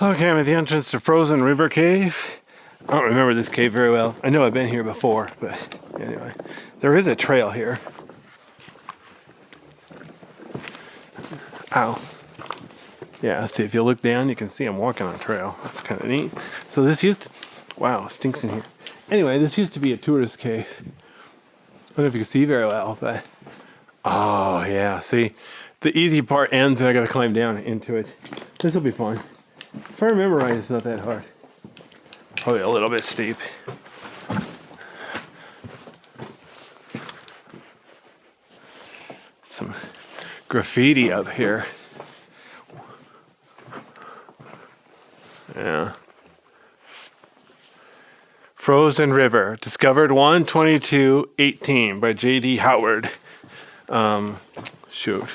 Okay, I'm at the entrance to Frozen River Cave. I don't remember this cave very well. I know I've been here before, but anyway. There is a trail here. Ow. Yeah, see, if you look down, you can see I'm walking on a trail. That's kind of neat. So this used to... Wow, it stinks in here. Anyway, this used to be a tourist cave. I don't know if you can see very well, but... Oh, yeah, see? The easy part ends and I gotta climb down into it. This will be fun. If I remember right, it's not that hard. Probably a little bit steep. Some graffiti up here. Yeah. Frozen River, discovered 1/22/18 by J.D. Howard. Shoot.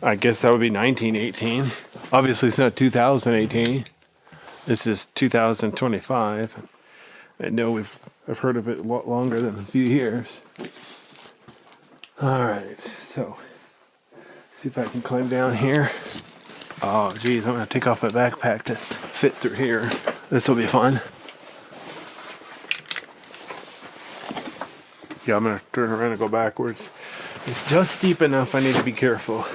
I guess that would be 1918. Obviously, it's not 2018. This is 2025. I know I've heard of it a lot longer than a few years. All right, so see if I can climb down here. Oh, geez, I'm gonna take off my backpack to fit through here. This will be fun. Yeah, I'm gonna turn around and go backwards. It's just steep enough. I need to be careful.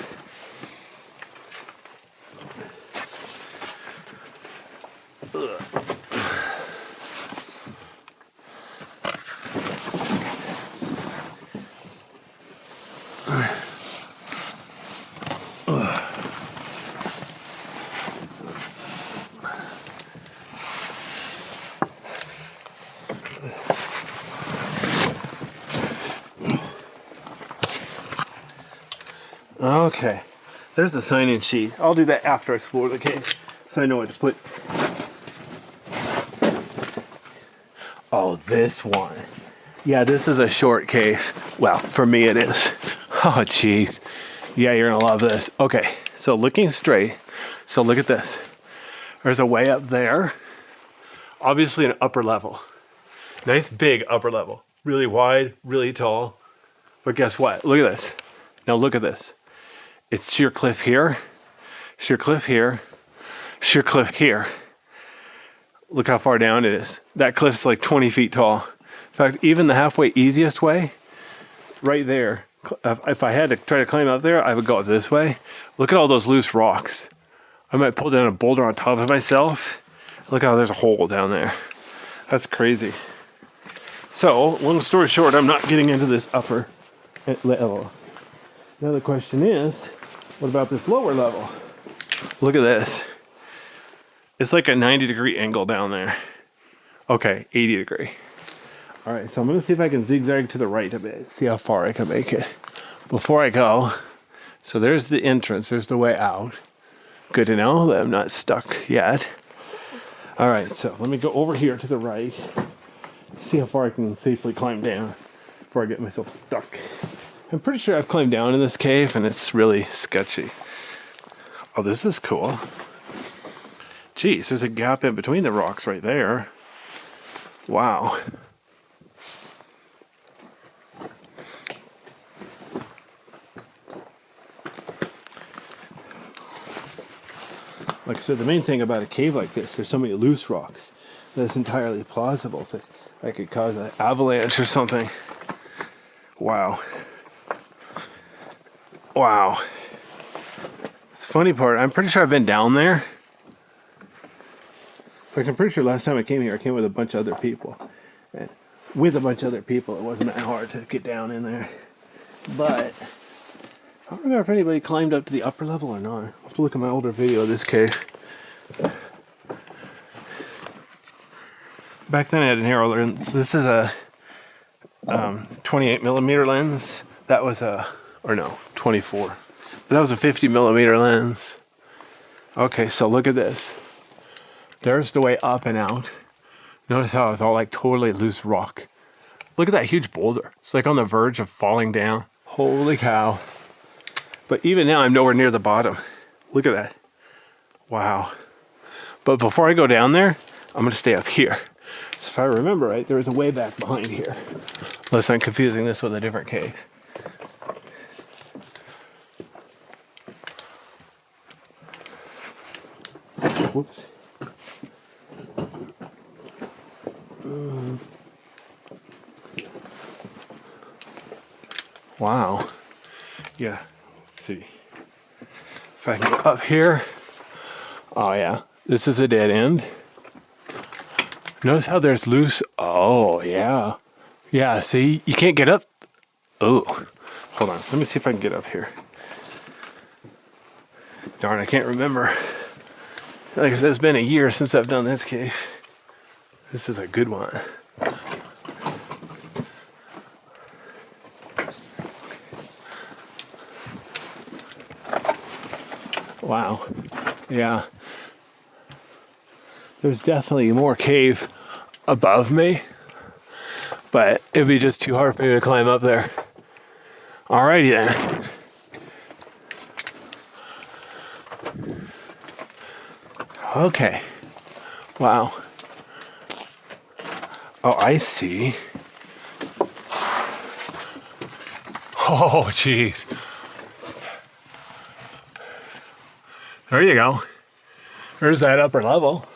Okay, there's the sign-in sheet. I'll do that after I explore the cave, so I know what to put. Oh, this one. Yeah, this is a short cave. Well, for me it is. Oh, jeez. Yeah, you're gonna love this. Okay, so looking straight. So look at this. There's a way up there. Obviously an upper level. Nice big upper level. Really wide, really tall. But guess what? Look at this. Now look at this. It's sheer cliff here, sheer cliff here, sheer cliff here. Look how far down it is. That cliff's like 20 feet tall. In fact, even the halfway easiest way, right there, if I had to try to climb up there, I would go up this way. Look at all those loose rocks. I might pull down a boulder on top of myself. Look how there's a hole down there. That's crazy. So, long story short, I'm not getting into this upper level. Now the question is, what about this lower level? Look at this. It's like a 90-degree angle down there. Okay, 80 degree. All right, so I'm gonna see if I can zigzag to the right a bit, see how far I can make it. Before I go, so there's the entrance, there's the way out. Good to know that I'm not stuck yet. All right, so let me go over here to the right, see how far I can safely climb down before I get myself stuck. I'm pretty sure I've climbed down in this cave and it's really sketchy. Oh, this is cool. Geez, there's a gap in between the rocks right there. Wow. Like I said, the main thing about a cave like this, there's so many loose rocks that it's entirely plausible that could cause an avalanche or something. Wow. Wow. It's the funny part, I'm pretty sure I've been down there. In fact, I'm pretty sure last time I came here, I came with a bunch of other people. And with a bunch of other people, it wasn't that hard to get down in there. But I don't remember if anybody climbed up to the upper level or not. I'll have to look at my older video of this cave. Back then I had an arrow lens. This is a 28 millimeter lens. That was a, or no, 24. But that was a 50 millimeter lens. Okay, so look at this. There's the way up and out. Notice how it's all like totally loose rock. Look at that huge boulder. It's like on the verge of falling down. Holy cow. But even now, I'm nowhere near the bottom. Look at that. Wow. But before I go down there, I'm gonna stay up here. So if I remember right, there was a way back behind here. Unless I'm confusing this with a different cave. Whoops. Wow. Yeah. Let's see. If I can go up here. Oh yeah. This is a dead end. Notice how there's loose. Oh yeah. Yeah, see? You can't get up. Oh. Hold on. Let me see if I can get up here. Darn, I can't remember. Like I said, it's been a year since I've done this cave. This is a good one. Wow. Yeah. There's definitely more cave above me, but it'd be just too hard for me to climb up there. Alrighty then. Okay. Wow. Oh, I see. Oh, jeez. There you go. There's that upper level.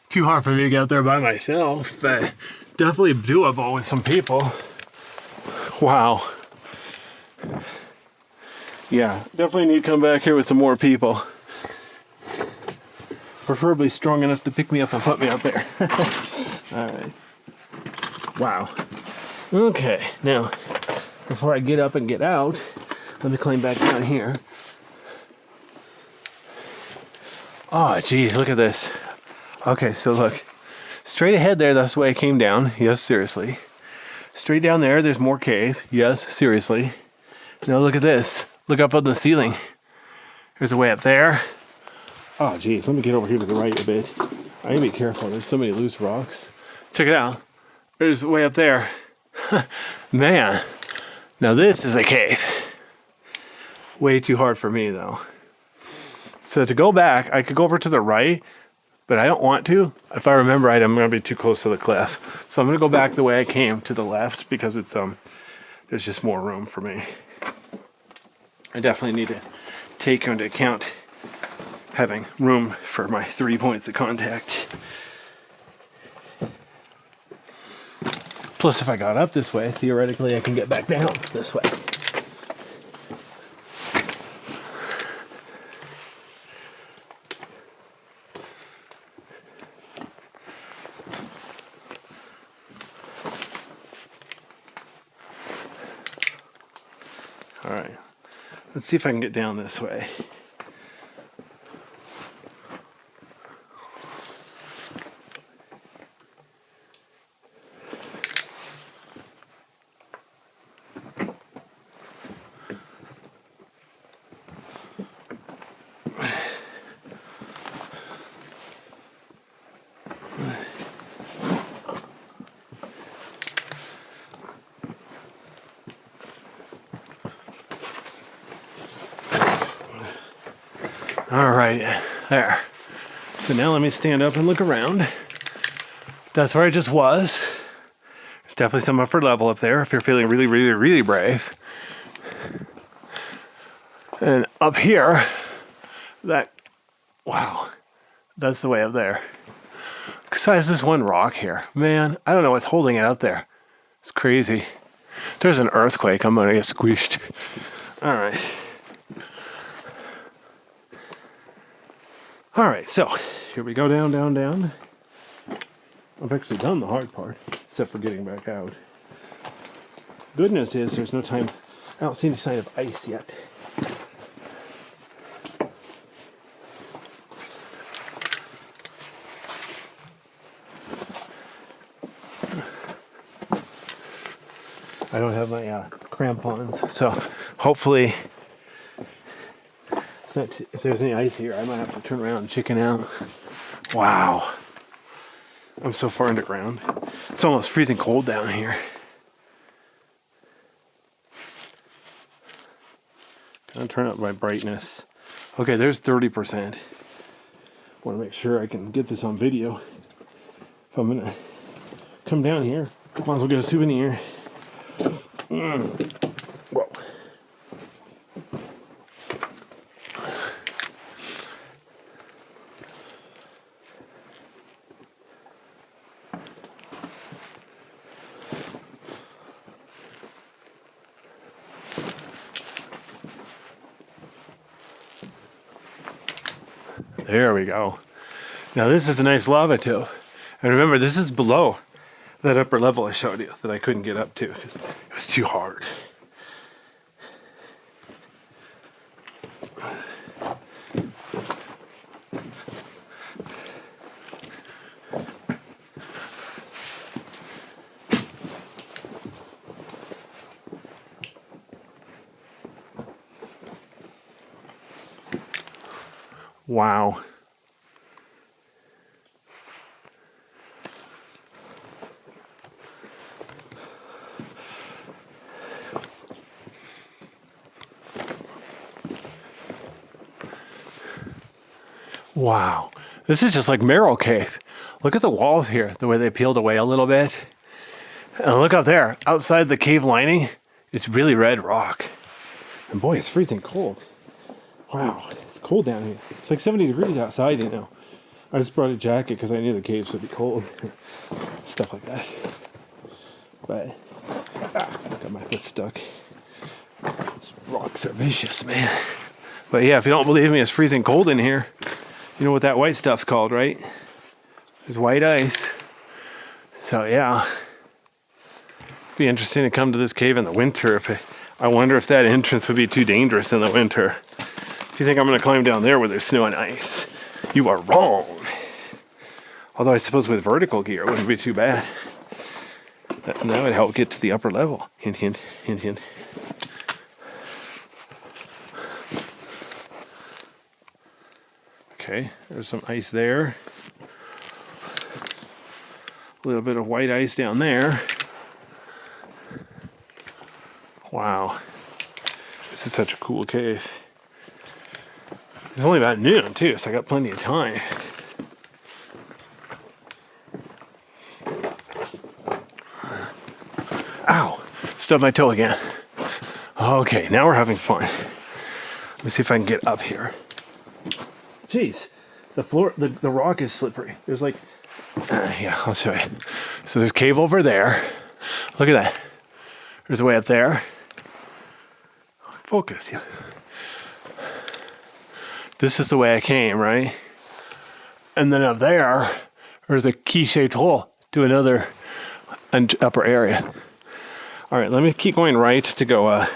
Too hard for me to get up there by myself, but definitely doable with some people. Wow. Yeah, definitely need to come back here with some more people. Preferably strong enough to pick me up and put me up there. All right. Wow. Okay, now, before I get up and get out, let me climb back down here. Oh, geez, look at this. Okay, so look. Straight ahead there, that's the way I came down. Yes, seriously. Straight down there, there's more cave. Yes, seriously. Now look at this. Look up on the ceiling. There's a way up there. Oh, geez, let me get over here to the right a bit. I need to be careful. There's so many loose rocks. Check it out. There's a way up there. Man, now this is a cave. Way too hard for me, though. So to go back, I could go over to the right, but I don't want to. If I remember right, I'm going to be too close to the cliff. So I'm going to go back the way I came to the left because it's there's just more room for me. I definitely need to take into account having room for my 3 points of contact. Plus, if I got up this way, theoretically I can get back down this way. All right, let's see if I can get down this way. All right, there. So now let me stand up and look around. That's where I just was. There's definitely some upper level up there if you're feeling really, really, really brave. And up here, wow, that's the way up there. Besides this one rock here, man, I don't know what's holding it up there. It's crazy. There's an earthquake, I'm gonna get squished. All right. All right, so here we go down, down, down. I've actually done the hard part, except for getting back out. Good news is there's no time, I don't see any sign of ice yet. I don't have my crampons, so hopefully, if there's any ice here, I might have to turn around and chicken out. Wow. I'm so far underground. It's almost freezing cold down here. Gonna turn up my brightness. Okay, there's 30%. Want to make sure I can get this on video. If I'm gonna come down here, might as well get a souvenir. Whoa. There we go. Now this is a nice lava tube. And remember, this is below that upper level I showed you that I couldn't get up to because it was too hard. Wow. Wow. This is just like Merrill Cave. Look at the walls here, the way they peeled away a little bit. And look up there, outside the cave lining, it's really red rock. And boy, it's freezing cold. Wow, it's cold down here. It's like 70 degrees outside, you know. I just brought a jacket because I knew the caves would be cold. Stuff like that. But, I got my foot stuck. These rocks are vicious, man. But yeah, if you don't believe me, it's freezing cold in here. You know what that white stuff's called, right? There's white ice. So yeah. Be interesting to come to this cave in the winter. I wonder if that entrance would be too dangerous in the winter. If you think I'm going to climb down there where there's snow and ice, you are wrong. Although I suppose with vertical gear it wouldn't be too bad. That would help get to the upper level. Hint, hint, hint, hint. Okay, there's some ice there. A little bit of white ice down there. Wow. This is such a cool cave. It's only about noon too, so I got plenty of time. Ow! Stubbed my toe again. Okay, now we're having fun. Let me see if I can get up here. Jeez, the floor, the rock is slippery. There's like, yeah, I'll show you. So there's cave over there. Look at that. There's a way up there. Focus, yeah. This is the way I came, right? And then up there, there's a key-shaped hole to another upper area. All right, let me keep going right to go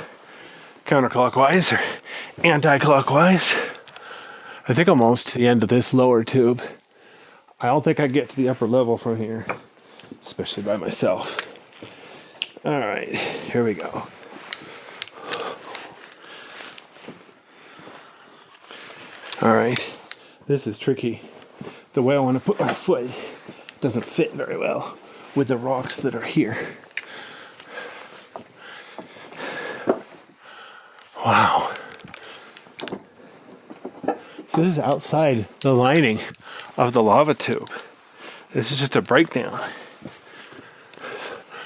counterclockwise or anti-clockwise. I think I'm almost to the end of this lower tube. I don't think I get to the upper level from here, especially by myself. All right, here we go. All right, this is tricky. The way I want to put my foot doesn't fit very well with the rocks that are here. Wow. So this is outside the lining of the lava tube. This is just a breakdown.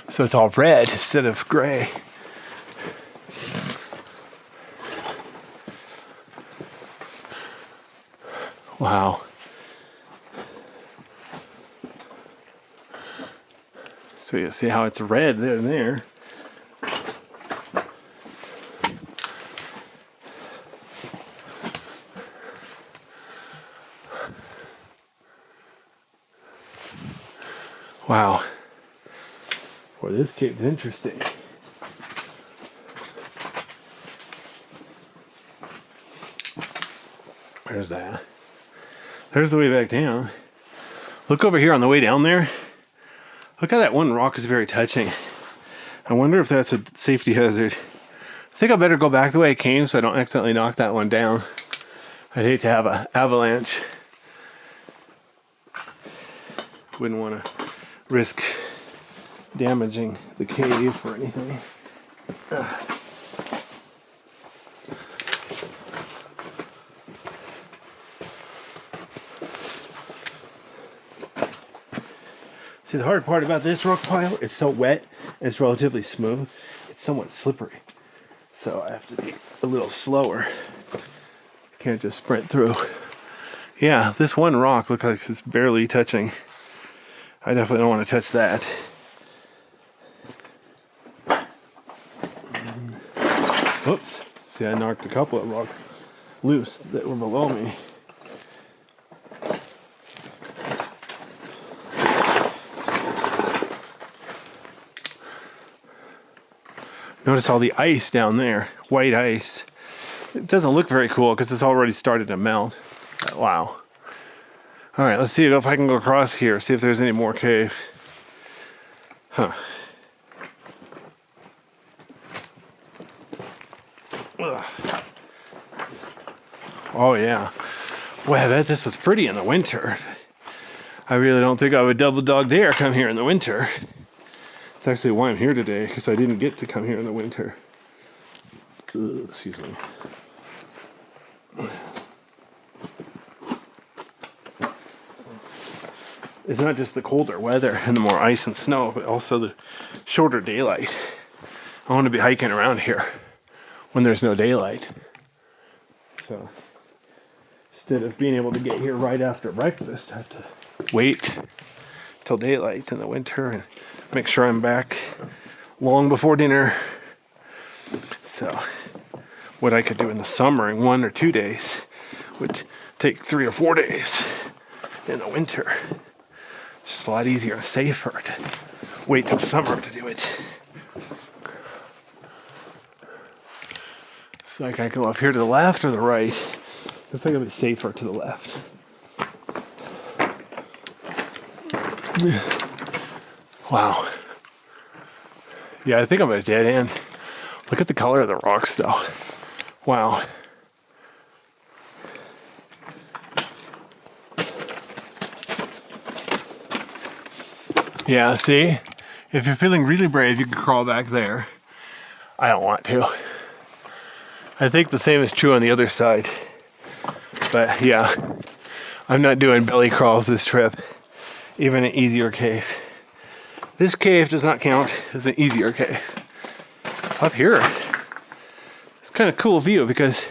So it's all red instead of gray. Wow. So you see how it's red there and there. Wow. Boy, this cave's interesting. Where's that? There's the way back down. Look over here on the way down there. Look how that one rock is very touching. I wonder if that's a safety hazard. I think I better go back the way I came so I don't accidentally knock that one down. I'd hate to have an avalanche. Wouldn't want to risk damaging the cave or anything. See, the hard part about this rock pile, it's so wet and it's relatively smooth. It's somewhat slippery. So I have to be a little slower. Can't just sprint through. Yeah, this one rock looks like it's barely touching. I definitely don't want to touch that. Oops. See, I knocked a couple of rocks loose that were below me. Notice all the ice down there, white ice. It doesn't look very cool because it's already started to melt. Wow. All right, let's see if I can go across here, see if there's any more cave. Huh. Ugh. Oh yeah. Wow, this is pretty in the winter. I really don't think I would double dog dare come here in the winter. That's actually why I'm here today, because I didn't get to come here in the winter. Ugh, excuse me. It's not just the colder weather and the more ice and snow, but also the shorter daylight. I want to be hiking around here when there's no daylight. So instead of being able to get here right after breakfast, I have to wait till daylight in the winter and make sure I'm back long before dinner. So what I could do in the summer in 1 or 2 days would take 3 or 4 days in the winter. It's just a lot easier and safer to wait till summer to do it. It's like I go up here to the left or the right. Looks like it'll be safer to the left. Wow. Yeah, I think I'm at a dead end. Look at the color of the rocks though. Wow. Yeah, see? If you're feeling really brave, you can crawl back there. I don't want to. I think the same is true on the other side. But yeah, I'm not doing belly crawls this trip. Even an easier cave. This cave does not count as an easier cave. Up here, it's kind of cool view because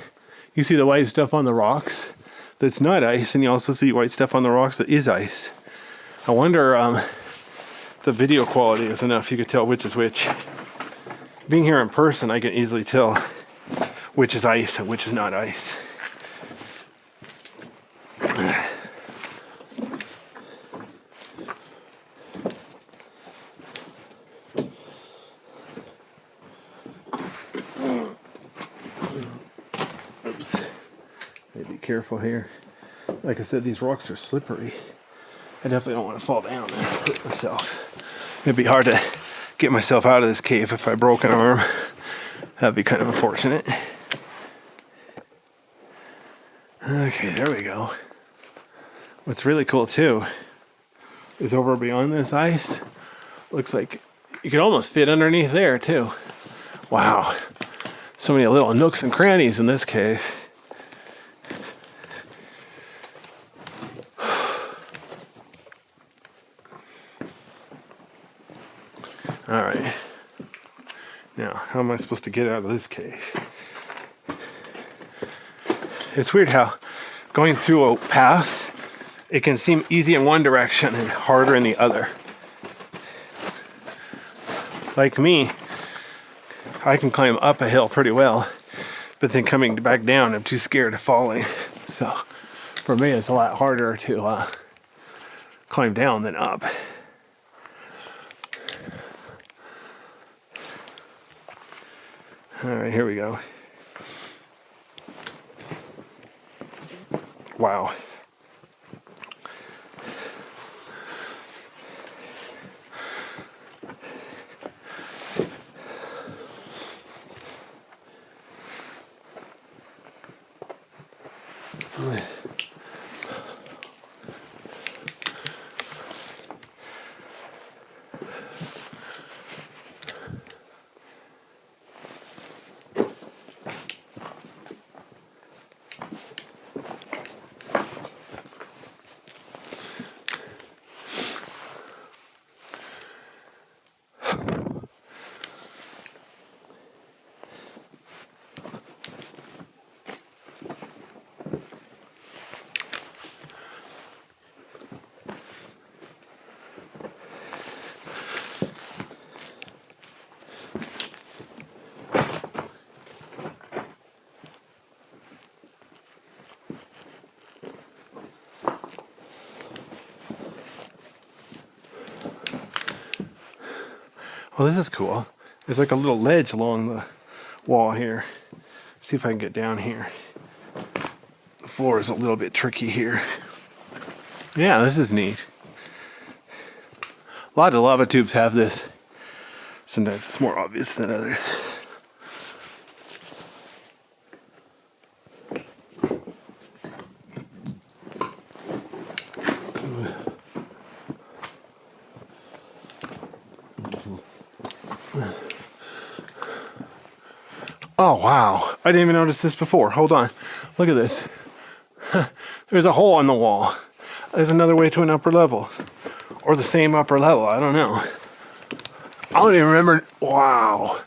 you see the white stuff on the rocks that's not ice, and you also see white stuff on the rocks that is ice. I wonder the video quality is enough you could tell which is which. Being here in person, I can easily tell which is ice and which is not ice. Oops. Be careful here. Like I said, these rocks are slippery. I definitely don't want to fall down and hurt myself. It'd be hard to get myself out of this cave if I broke an arm. That'd be kind of unfortunate. Okay, there we go. What's really cool too is over beyond this ice, looks like you could almost fit underneath there too. Wow. So many little nooks and crannies in this cave. All right. Now, how am I supposed to get out of this cave? It's weird how going through a path, it can seem easy in one direction and harder in the other. Like me, I can climb up a hill pretty well, but then coming back down, I'm too scared of falling. So for me, it's a lot harder to climb down than up. All right, here we go. Wow. Well, this is cool. There's like a little ledge along the wall here. See if I can get down here. The floor is a little bit tricky here. Yeah, this is neat. A lot of lava tubes have this. Sometimes it's more obvious than others. Oh, wow. I didn't even notice this before. Hold on. Look at this. There's a hole in the wall. There's another way to an upper level. Or the same upper level. I don't know. I don't even remember. Wow.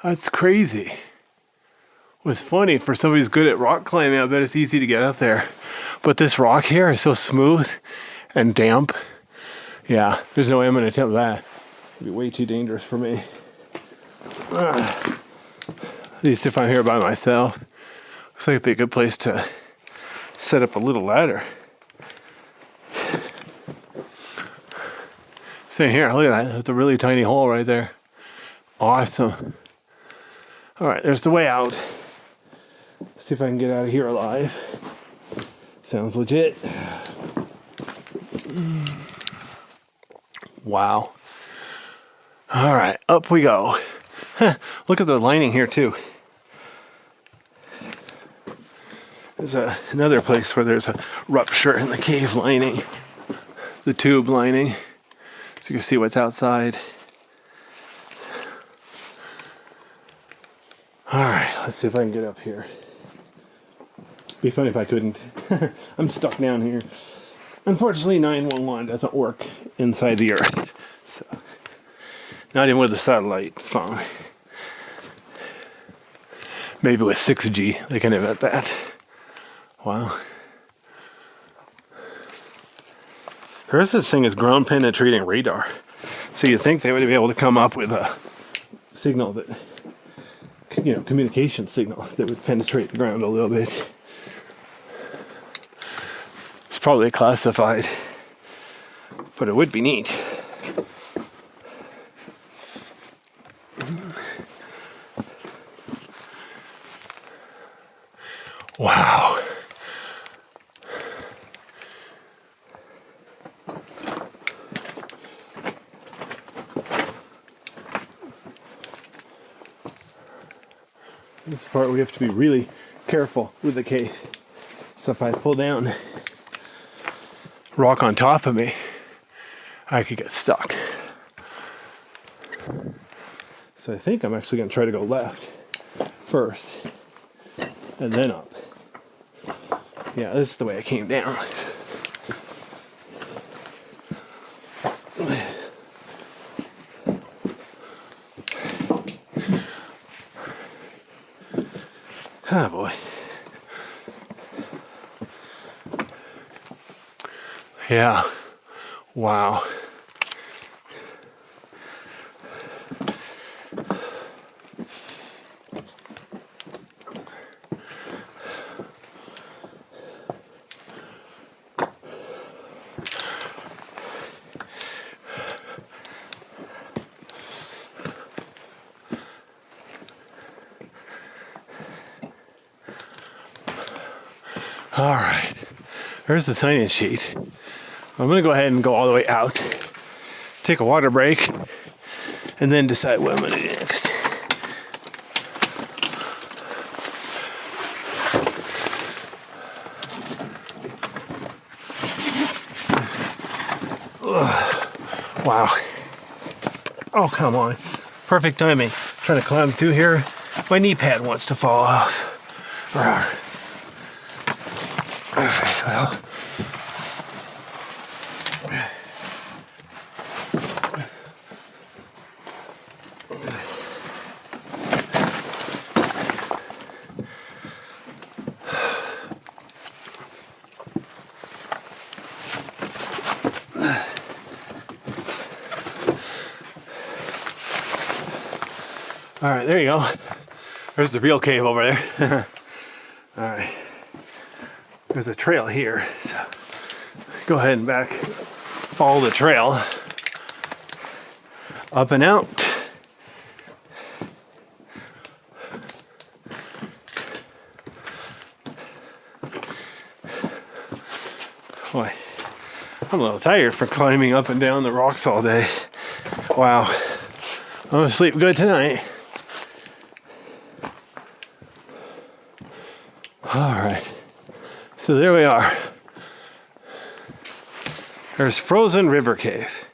That's crazy. It was funny. For somebody who's good at rock climbing, I bet it's easy to get up there. But this rock here is so smooth and damp. Yeah, there's no way I'm going to attempt that. It'd be way too dangerous for me. At least if I'm here by myself. Looks like it'd be a good place to set up a little ladder. Same here, look at that. There's a really tiny hole right there. Awesome. All right, there's the way out. See if I can get out of here alive. Sounds legit. Wow. All right, up we go. Look at the lining here too. There's another place where there's a rupture in the cave lining. The tube lining. So you can see what's outside. Alright, let's see if I can get up here. It'd be funny if I couldn't. I'm stuck down here. Unfortunately, 911 doesn't work inside the earth. So, not even with the satellite phone. Maybe with 6G, they can invent that. Wow. There's this thing as ground penetrating radar. So you'd think they would be able to come up with a signal that, communication signal that would penetrate the ground a little bit. It's probably classified, but it would be neat. Wow. This is the part where we have to be really careful with the cave. So if I pull down rock on top of me, I could get stuck. So I think I'm actually going to try to go left first and then up. Yeah, this is the way I came down. Ah, boy. Yeah. Wow. All right, there's the sign-in sheet. I'm gonna go ahead and go all the way out, take a water break, and then decide what I'm gonna do next. Ugh. Wow. Oh, come on. Perfect timing. Trying to climb through here. My knee pad wants to fall off. Alright, well. Alright, there you go. There's the real cave over there. Alright. There's a trail here, so go ahead and follow the trail up and out. Boy, I'm a little tired for climbing up and down the rocks all day. Wow. I'm gonna sleep good tonight. All right. So there we are. There's Frozen River Cave.